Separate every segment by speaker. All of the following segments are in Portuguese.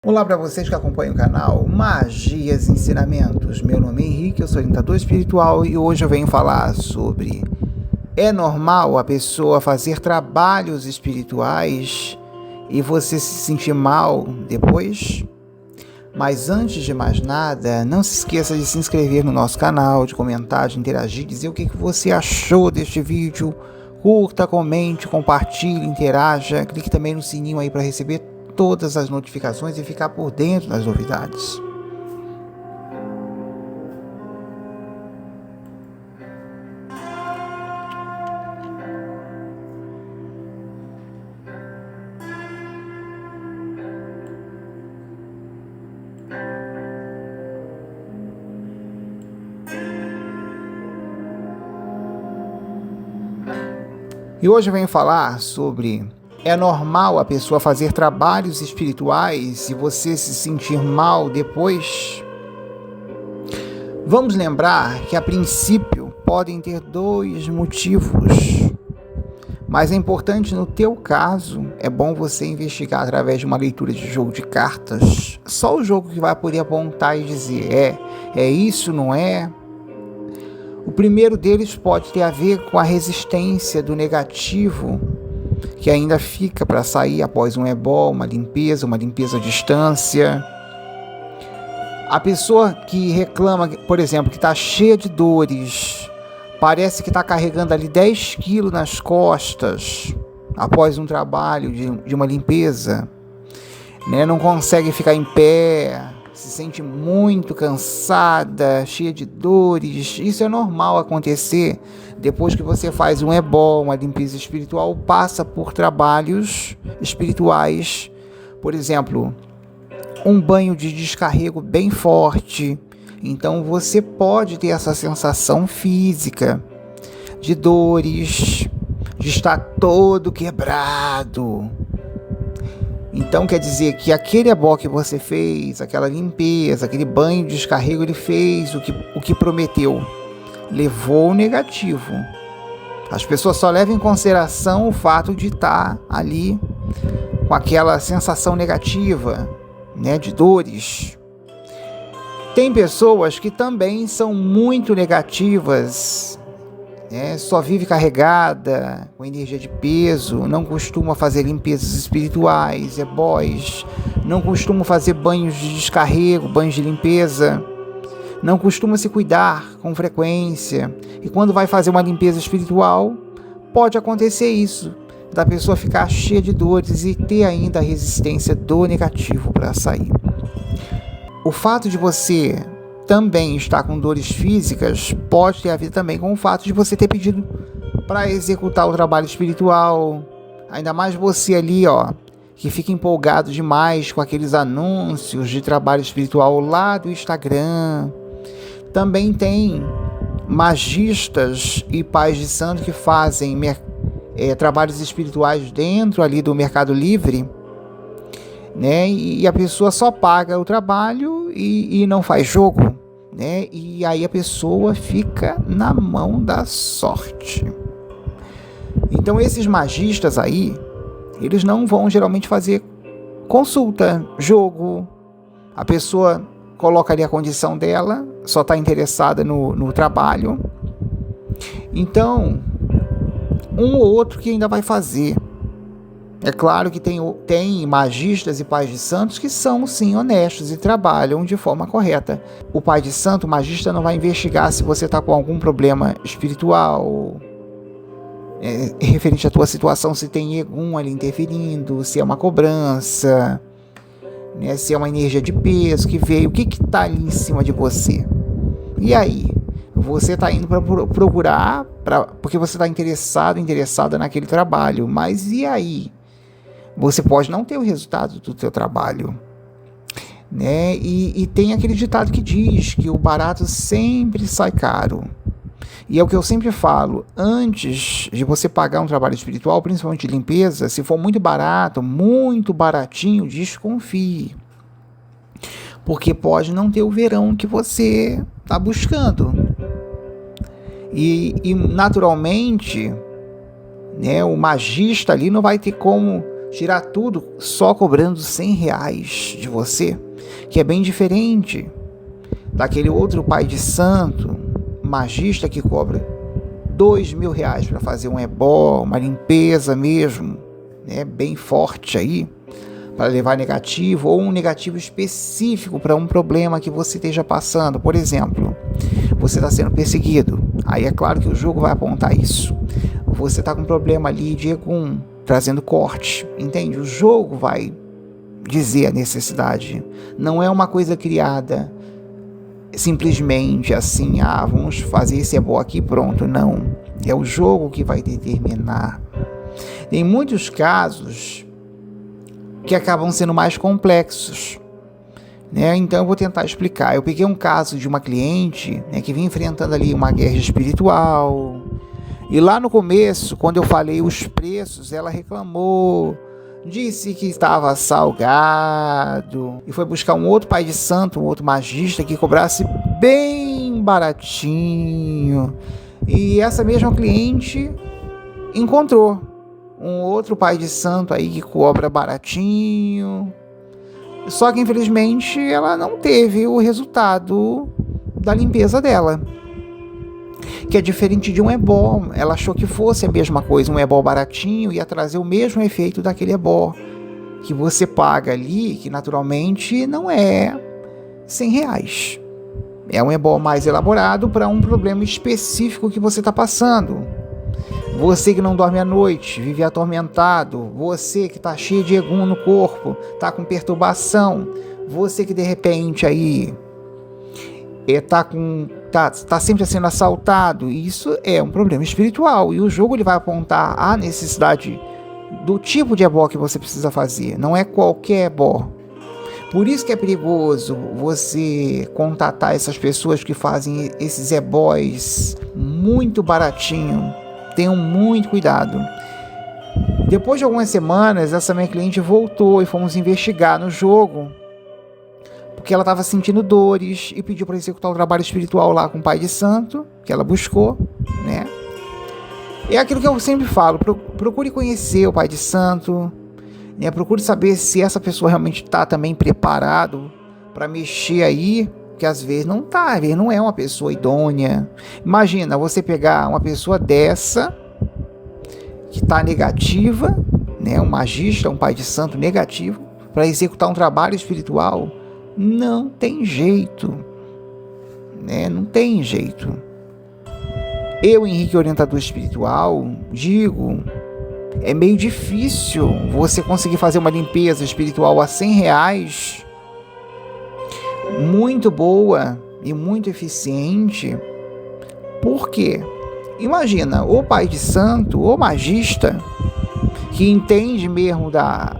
Speaker 1: Olá para vocês que acompanham o canal Magias e Ensinamentos. Meu nome é Henrique, eu sou orientador espiritual e hoje eu venho falar sobre: é normal a pessoa fazer trabalhos espirituais e você se sentir mal depois? Mas antes de mais nada, não se esqueça de se inscrever no nosso canal, de comentar, de interagir, dizer o que você achou deste vídeo. Curta, comente, compartilhe, interaja, clique também no sininho aí para receber todas as notificações e ficar por dentro das novidades. E hoje eu venho falar sobre: é normal a pessoa fazer trabalhos espirituais e você se sentir mal depois? Vamos lembrar que a princípio podem ter dois motivos, mas é importante no teu caso, é bom você investigar através de uma leitura de jogo de cartas. Só o jogo que vai poder apontar e dizer é isso, não é? O primeiro deles pode ter a ver com a resistência do negativo que ainda fica para sair após um ebó, uma limpeza à distância. A pessoa que reclama, por exemplo, que está cheia de dores, parece que está carregando ali 10 quilos nas costas após um trabalho de uma limpeza, né? Não consegue ficar em pé, se sente muito cansada, cheia de dores. Isso é normal acontecer depois que você faz um ebó, uma limpeza espiritual, passa por trabalhos espirituais. Por exemplo, um banho de descarrego bem forte. Então você pode ter essa sensação física de dores, de estar todo quebrado. Então quer dizer que aquele ebó que você fez, aquela limpeza, aquele banho de descarrego, ele fez o que prometeu, levou o negativo. As pessoas só levam em consideração o fato de estar ali com aquela sensação negativa, né, de dores. Tem pessoas que também são muito negativas, só vive carregada, com energia de peso, não costuma fazer limpezas espirituais, ebós, não costuma fazer banhos de descarrego, banhos de limpeza, não costuma se cuidar com frequência. E quando vai fazer uma limpeza espiritual, pode acontecer isso, da pessoa ficar cheia de dores e ter ainda a resistência do negativo para sair. O fato de você também estar com dores físicas pode ter a ver também com o fato de você ter pedido para executar o trabalho espiritual. Ainda mais você ali, que fica empolgado demais com aqueles anúncios de trabalho espiritual lá do Instagram. Também tem magistas e pais de santo que fazem trabalhos espirituais dentro ali do Mercado Livre, né? E a pessoa só paga o trabalho e não faz jogo, né? E aí a pessoa fica na mão da sorte. Então esses magistas aí, eles não vão geralmente fazer consulta, jogo. A pessoa coloca ali a condição dela, só está interessada no trabalho. Então, um ou outro que ainda vai fazer. É claro que tem magistas e pais de santos que são, sim, honestos e trabalham de forma correta. O pai de santo, o magista, não vai investigar se você está com algum problema espiritual, referente à tua situação, se tem egum ali interferindo, se é uma cobrança, né, se é uma energia de peso que veio, o que está ali em cima de você. E aí? Você está indo para procurar, porque você está interessada naquele trabalho, mas e aí? Você pode não ter o resultado do teu trabalho, né? E tem aquele ditado que diz que o barato sempre sai caro. E é o que eu sempre falo: antes de você pagar um trabalho espiritual, principalmente de limpeza, se for muito barato, muito baratinho, desconfie. Porque pode não ter o verão que você está buscando. E naturalmente, né, o magista ali não vai ter como tirar tudo só cobrando R$100 de você, que é bem diferente daquele outro pai de santo, magista, que cobra R$2.000 para fazer um ebó, uma limpeza mesmo, né, bem forte aí, para levar negativo ou um negativo específico para um problema que você esteja passando. Por exemplo, você está sendo perseguido, aí é claro que o jogo vai apontar isso. Você está com um problema ali de Egum, trazendo corte, entende? O jogo vai dizer a necessidade, não é uma coisa criada simplesmente assim, vamos fazer esse ebó aqui, pronto, não. É o jogo que vai determinar. Tem muitos casos que acabam sendo mais complexos, né? Então eu vou tentar explicar. Eu peguei um caso de uma cliente, né, que vinha enfrentando ali uma guerra espiritual, e lá no começo, quando eu falei os preços, ela reclamou, disse que estava salgado, e foi buscar um outro pai de santo, um outro magista que cobrasse bem baratinho. E essa mesma cliente encontrou um outro pai de santo aí que cobra baratinho, só que infelizmente ela não teve o resultado da limpeza dela, que é diferente de um ebó. Ela achou que fosse a mesma coisa, um ebó baratinho ia trazer o mesmo efeito daquele ebó que você paga ali, que naturalmente não é R$100. É um ebó mais elaborado para um problema específico que você está passando. Você que não dorme à noite, vive atormentado, você que está cheio de Egum no corpo, está com perturbação, você que de repente aí tá sempre sendo assaltado, isso é um problema espiritual, e o jogo ele vai apontar a necessidade do tipo de ebó que você precisa fazer, não é qualquer ebó. Por isso que é perigoso você contatar essas pessoas que fazem esses ebós muito baratinho. Tenham muito cuidado. Depois de algumas semanas, essa minha cliente voltou e fomos investigar no jogo, porque ela estava sentindo dores e pediu para executar o trabalho espiritual lá com o pai de santo, que ela buscou, né? É aquilo que eu sempre falo, procure conhecer o pai de santo, né? Procure saber se essa pessoa realmente está também preparado para mexer aí, porque às vezes não está, às vezes não é uma pessoa idônea. Imagina você pegar uma pessoa dessa, que está negativa, né? Um magista, um pai de santo negativo, para executar um trabalho espiritual. Não tem jeito, né? Não tem jeito. Eu, Henrique, orientador espiritual, digo, é meio difícil você conseguir fazer uma limpeza espiritual a R$100, muito boa e muito eficiente. Por quê? Imagina, o pai de santo, o magista, que entende mesmo da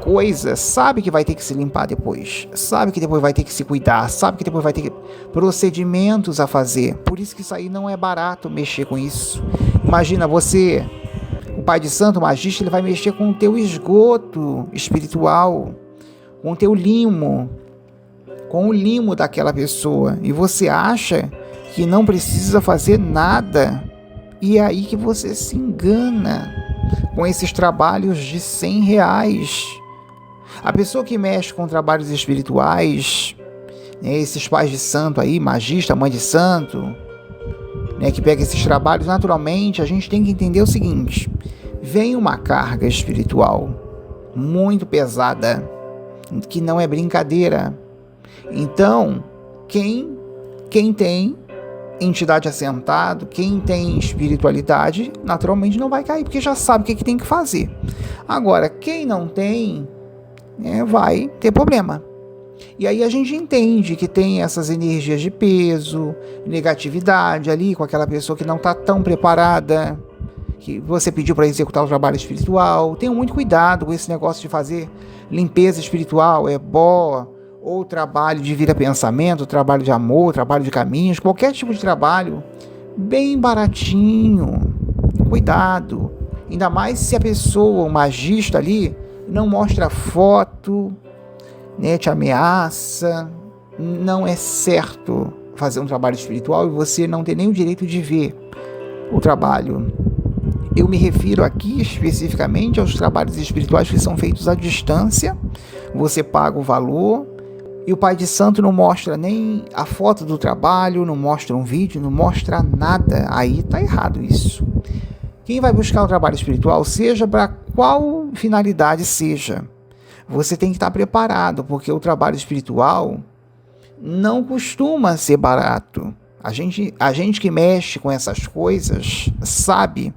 Speaker 1: coisa, sabe que vai ter que se limpar depois, sabe que depois vai ter que se cuidar, sabe que depois vai ter procedimentos a fazer. Por isso que isso aí não é barato mexer com isso. Imagina você, o pai de santo, o magista, ele vai mexer com o teu esgoto espiritual, com o teu limo, com o limo daquela pessoa, e você acha que não precisa fazer nada, e é aí que você se engana com esses trabalhos de R$100. A pessoa que mexe com trabalhos espirituais, né, esses pais de santo aí, magista, mãe de santo, né, que pega esses trabalhos, naturalmente a gente tem que entender o seguinte: vem uma carga espiritual muito pesada, que não é brincadeira. Então, quem tem entidade assentado, quem tem espiritualidade, naturalmente não vai cair, porque já sabe o que tem que fazer. Agora, quem não tem, vai ter problema. E aí a gente entende que tem essas energias de peso, negatividade ali, com aquela pessoa que não está tão preparada, que você pediu para executar o trabalho espiritual. Tenham muito cuidado com esse negócio de fazer limpeza espiritual, ebó, ou trabalho de vida pensamento, trabalho de amor, trabalho de caminhos, qualquer tipo de trabalho, bem baratinho. Cuidado. Ainda mais se a pessoa, o magista ali, não mostra foto, né, te ameaça. Não é certo fazer um trabalho espiritual e você não tem nem o direito de ver o trabalho. Eu me refiro aqui especificamente aos trabalhos espirituais que são feitos à distância. Você paga o valor e o pai de santo não mostra nem a foto do trabalho, não mostra um vídeo, não mostra nada. Aí está errado isso. Quem vai buscar o trabalho espiritual, seja para qual finalidade seja, você tem que estar preparado, porque o trabalho espiritual não costuma ser barato. A gente que mexe com essas coisas sabe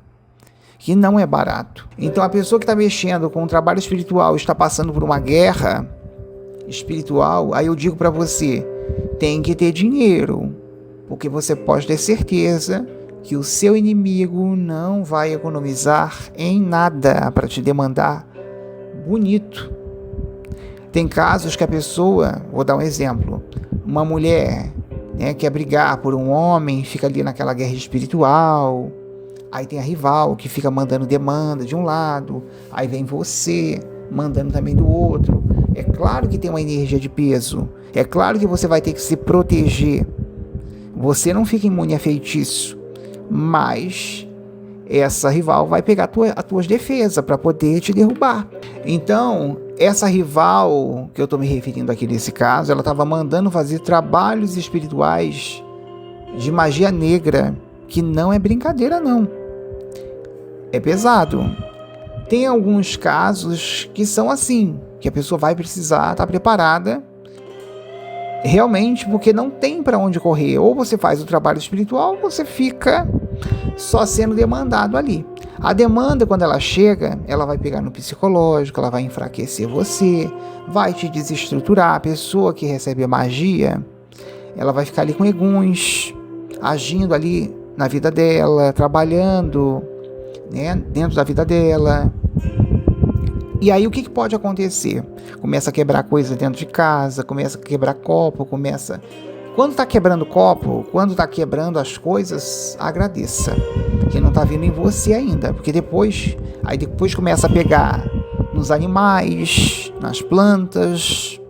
Speaker 1: que não é barato. Então a pessoa que está mexendo com o trabalho espiritual está passando por uma guerra espiritual, aí eu digo para você, tem que ter dinheiro, porque você pode ter certeza que o seu inimigo não vai economizar em nada para te demandar bonito. Tem casos que a pessoa, vou dar um exemplo, uma mulher, né, quer brigar por um homem, fica ali naquela guerra espiritual, aí tem a rival que fica mandando demanda de um lado, aí vem você mandando também do outro. É claro que tem uma energia de peso, é claro que você vai ter que se proteger, você não fica imune a feitiço, mas essa rival vai pegar as tuas defesas para poder te derrubar. Então, essa rival que eu estou me referindo aqui nesse caso, ela estava mandando fazer trabalhos espirituais de magia negra, que não é brincadeira não, é pesado. Tem alguns casos que são assim, que a pessoa vai precisar estar preparada realmente, porque não tem para onde correr. Ou você faz o trabalho espiritual, ou você fica só sendo demandado ali. A demanda, quando ela chega, ela vai pegar no psicológico, ela vai enfraquecer você, vai te desestruturar. A pessoa que recebe a magia, ela vai ficar ali com eguns, agindo ali na vida dela, trabalhando, né, dentro da vida dela. E aí o que pode acontecer? Começa a quebrar coisa dentro de casa, começa a quebrar copo, começa... Quando está quebrando copo, quando está quebrando as coisas, agradeça, que não está vindo em você ainda, porque depois começa a pegar nos animais, nas plantas,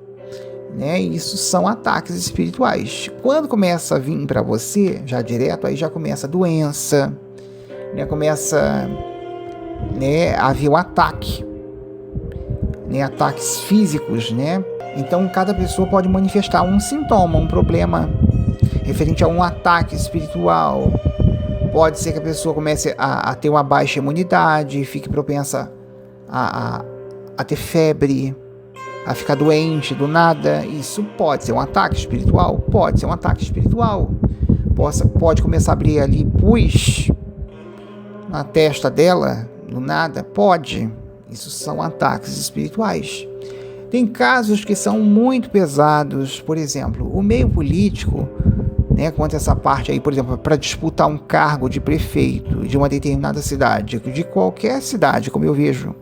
Speaker 1: né? E isso são ataques espirituais. Quando começa a vir para você, já direto, aí já começa a doença, né? Começa, né, a vir o ataque, né? Ataques físicos, né? Então, cada pessoa pode manifestar um sintoma, um problema referente a um ataque espiritual. Pode ser que a pessoa comece a ter uma baixa imunidade, fique propensa a ter febre, a ficar doente do nada. Isso pode ser um ataque espiritual? Pode ser um ataque espiritual. Pode começar a abrir ali pus na testa dela, do nada? Pode. Isso são ataques espirituais. Tem casos que são muito pesados, por exemplo, o meio político, né, quanto a essa parte aí, por exemplo, para disputar um cargo de prefeito de uma determinada cidade, de qualquer cidade, como eu vejo,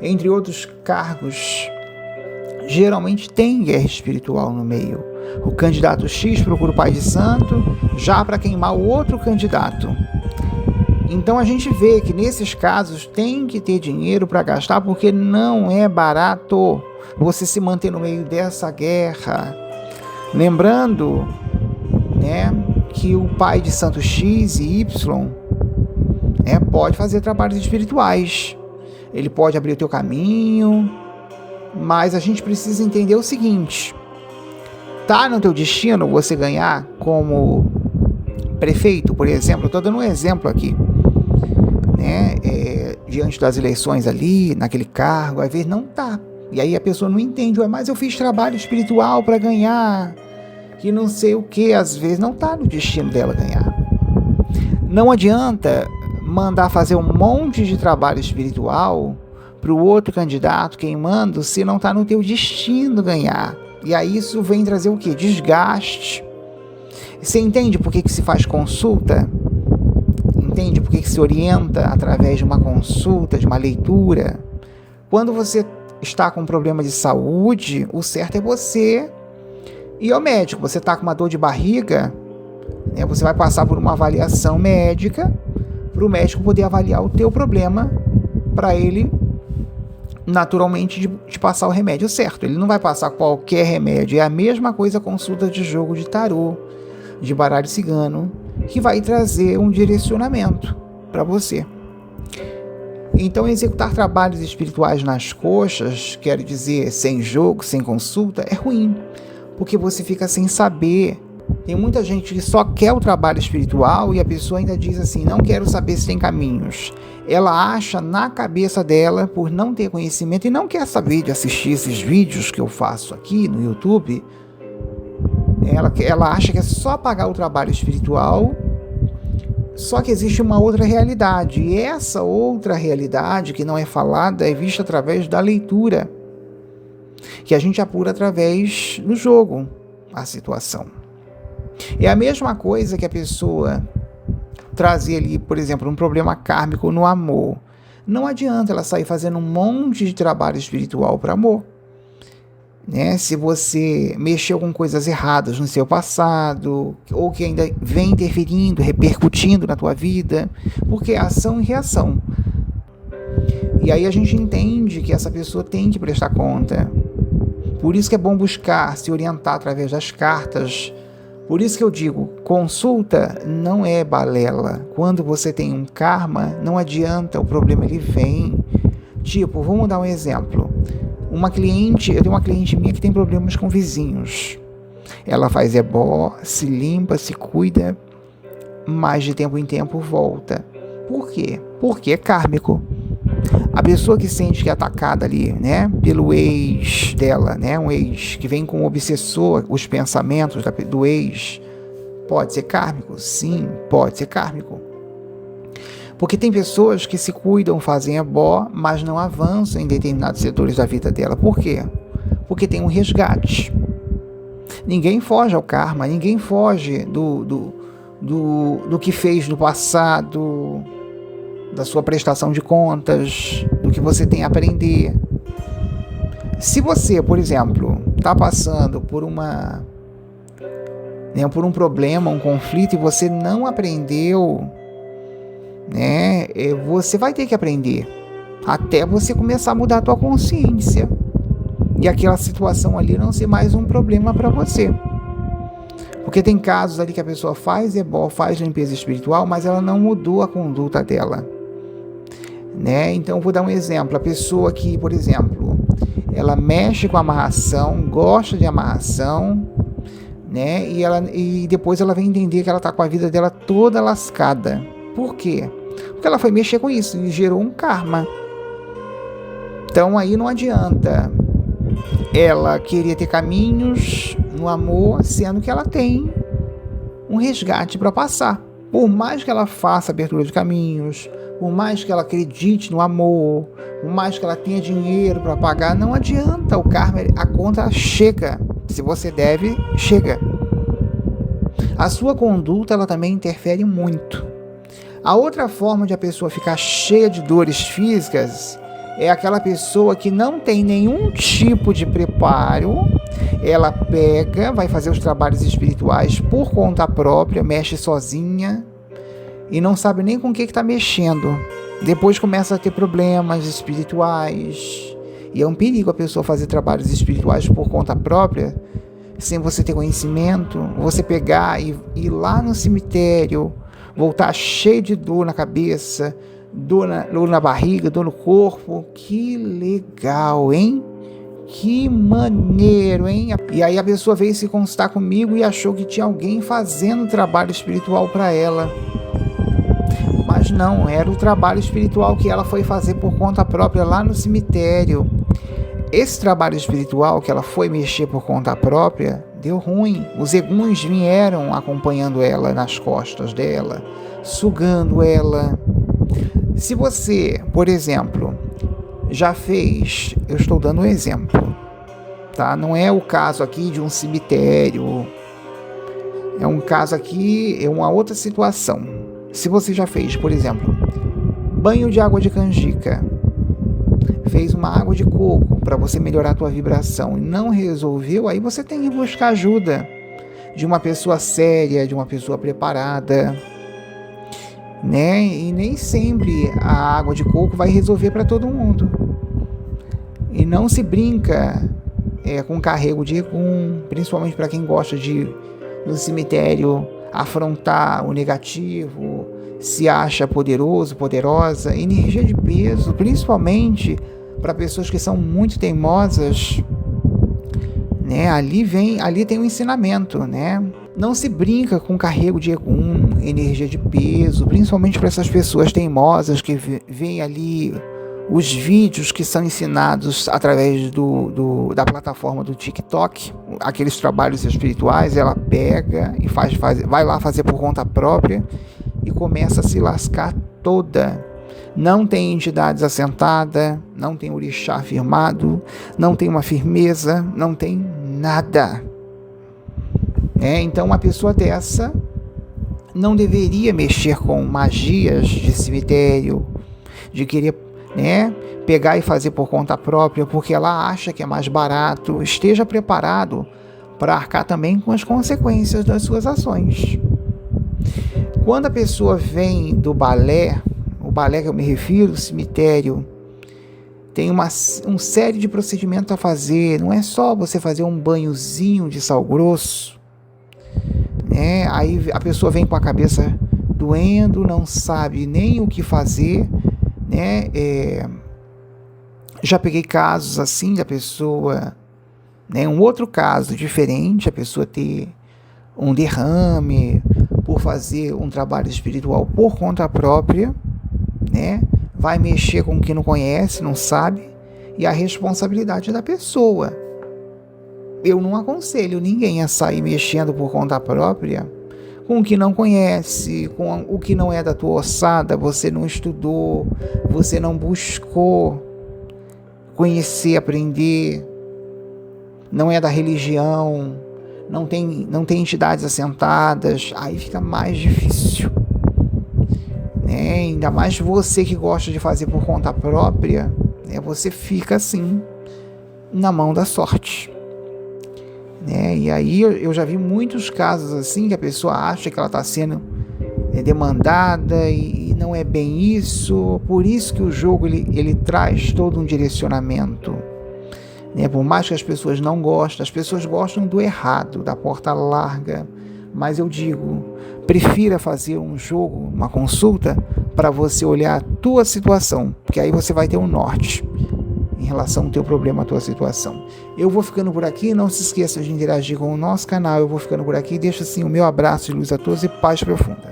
Speaker 1: entre outros cargos, geralmente tem guerra espiritual no meio. O candidato X procura o pai de santo já para queimar o outro candidato. Então a gente vê que nesses casos tem que ter dinheiro para gastar, porque não é barato você se manter no meio dessa guerra. Lembrando, né, que o pai de santo X e Y, né, pode fazer trabalhos espirituais. Ele pode abrir o teu caminho, mas a gente precisa entender o seguinte: tá no teu destino você ganhar como prefeito, por exemplo. Eu estou dando um exemplo aqui, né, diante das eleições ali, naquele cargo, às vezes não tá. E aí a pessoa não entende, mas eu fiz trabalho espiritual para ganhar, que não sei o que, às vezes não tá no destino dela ganhar. Não adianta mandar fazer um monte de trabalho espiritual para o outro candidato queimando, se não tá no teu destino ganhar. E aí isso vem trazer o quê? Desgaste. Você entende por que se faz consulta? Entende por que se orienta através de uma consulta, de uma leitura? Quando você está com um problema de saúde, o certo é você ir ao médico. Você está com uma dor de barriga, né, você vai passar por uma avaliação médica, para o médico poder avaliar o teu problema, para ele naturalmente te passar o remédio certo. Ele não vai passar qualquer remédio. É a mesma coisa a consulta de jogo de tarô, de baralho cigano, que vai trazer um direcionamento para você. Então, executar trabalhos espirituais nas coxas, quero dizer, sem jogo, sem consulta, é ruim, porque você fica sem saber. Tem muita gente que só quer o trabalho espiritual e a pessoa ainda diz assim, não quero saber se tem caminhos. Ela acha na cabeça dela, por não ter conhecimento e não quer saber de assistir esses vídeos que eu faço aqui no YouTube, ela acha que é só pagar o trabalho espiritual. Só que existe uma outra realidade, e essa outra realidade que não é falada é vista através da leitura, que a gente apura através do jogo, a situação. É a mesma coisa que a pessoa trazer ali, por exemplo, um problema kármico no amor. Não adianta ela sair fazendo um monte de trabalho espiritual para amor. Se você mexeu com coisas erradas no seu passado, ou que ainda vem interferindo, repercutindo na tua vida, porque é ação e reação. E aí a gente entende que essa pessoa tem que prestar conta. Por isso que é bom buscar se orientar através das cartas. Por isso que eu digo, consulta não é balela. Quando você tem um karma, não adianta, o problema ele vem. Tipo, vamos dar um exemplo. Eu tenho uma cliente minha que tem problemas com vizinhos. Ela faz ebó, se limpa, se cuida, mas de tempo em tempo volta. Por quê? Porque é kármico. A pessoa que sente que é atacada ali, pelo ex dela, um ex que vem com o obsessor, os pensamentos do ex, pode ser kármico? Sim, pode ser kármico. Porque tem pessoas que se cuidam, fazem ebó, mas não avançam em determinados setores da vida dela. Por quê? Porque tem um resgate. Ninguém foge ao karma, ninguém foge do que fez no passado, da sua prestação de contas, do que você tem a aprender. Se você, por exemplo, está passando por por um problema, um conflito, e você não aprendeu, você vai ter que aprender até você começar a mudar a tua consciência e aquela situação ali não ser mais um problema para você. Porque tem casos ali que a pessoa faz ebó, faz limpeza espiritual, mas ela não mudou a conduta dela, Então vou dar um exemplo. A pessoa que, por exemplo, ela mexe com amarração, gosta de amarração, e depois ela vem entender que ela está com a vida dela toda lascada. Por quê? Porque ela foi mexer com isso e gerou um karma. Então aí não adianta ela querer ter caminhos no amor, sendo que ela tem um resgate para passar. Por mais que ela faça abertura de caminhos, por mais que ela acredite no amor, por mais que ela tenha dinheiro para pagar, não adianta. O karma, a conta chega. Se você deve, chega. A sua conduta, ela também interfere muito. A outra forma de a pessoa ficar cheia de dores físicas é aquela pessoa que não tem nenhum tipo de preparo. Ela pega, vai fazer os trabalhos espirituais por conta própria, mexe sozinha e não sabe nem com o que está mexendo. Depois começa a ter problemas espirituais. E é um perigo a pessoa fazer trabalhos espirituais por conta própria, sem você ter conhecimento, você pegar e ir lá no cemitério, voltar cheio de dor na cabeça, dor na barriga, dor no corpo. Que legal, hein? Que maneiro, hein? E aí a pessoa veio se consultar comigo e achou que tinha alguém fazendo trabalho espiritual para ela. Mas não, era o trabalho espiritual que ela foi fazer por conta própria lá no cemitério. Esse trabalho espiritual que ela foi mexer por conta própria, deu ruim. Os eguns vieram acompanhando ela nas costas dela, sugando ela. Se você, por exemplo, já fez, eu estou dando um exemplo, tá? Não é o caso aqui de um cemitério, é um caso aqui, é uma outra situação. Se você já fez, por exemplo, banho de água de canjica, fez uma água de coco para você melhorar a tua vibração e não resolveu, aí você tem que buscar ajuda de uma pessoa séria, de uma pessoa preparada, E nem sempre a água de coco vai resolver para todo mundo. E não se brinca com carrego de egum, principalmente para quem gosta de ir no cemitério afrontar o negativo, se acha poderoso, poderosa. Energia de peso, principalmente para pessoas que são muito teimosas, né? Ali tem um ensinamento, né? Não se brinca com carrego de Egum, energia de peso, principalmente para essas pessoas teimosas que veem ali os vídeos que são ensinados através da plataforma do TikTok, aqueles trabalhos espirituais. Ela pega e vai lá fazer por conta própria e começa a se lascar toda. Não tem entidades assentadas, não tem orixá firmado, não tem uma firmeza, não tem nada. Então uma pessoa dessa não deveria mexer com magias de cemitério, de querer, pegar e fazer por conta própria, porque ela acha que é mais barato. Esteja preparado para arcar também com as consequências das suas ações. Quando a pessoa vem do balé, o balé que eu me refiro, o cemitério, tem uma série de procedimentos a fazer. Não é só você fazer um banhozinho de sal grosso. Aí a pessoa vem com a cabeça doendo, não sabe nem o que fazer, já peguei casos assim da pessoa, um outro caso diferente, a pessoa ter um derrame por fazer um trabalho espiritual por conta própria, vai mexer com quem não conhece, não sabe, e a responsabilidade é da pessoa. Eu não aconselho ninguém a sair mexendo por conta própria com o que não conhece, com o que não é da tua ossada. Você não estudou, você não buscou conhecer, aprender, não é da religião, não tem entidades assentadas. Aí fica mais difícil, ainda mais você que gosta de fazer por conta própria, você fica assim na mão da sorte. E aí eu já vi muitos casos assim, que a pessoa acha que ela está sendo demandada e não é bem isso. Por isso que o jogo ele traz todo um direcionamento, por mais que as pessoas não gostem, as pessoas gostam do errado, da porta larga, mas eu digo, prefira fazer um jogo, uma consulta, para você olhar a tua situação, porque aí você vai ter um norte em relação ao teu problema, a tua situação. Eu vou ficando por aqui, não se esqueça de interagir com o nosso canal. Eu vou ficando por aqui, deixa assim o meu abraço de luz a todos e paz profunda.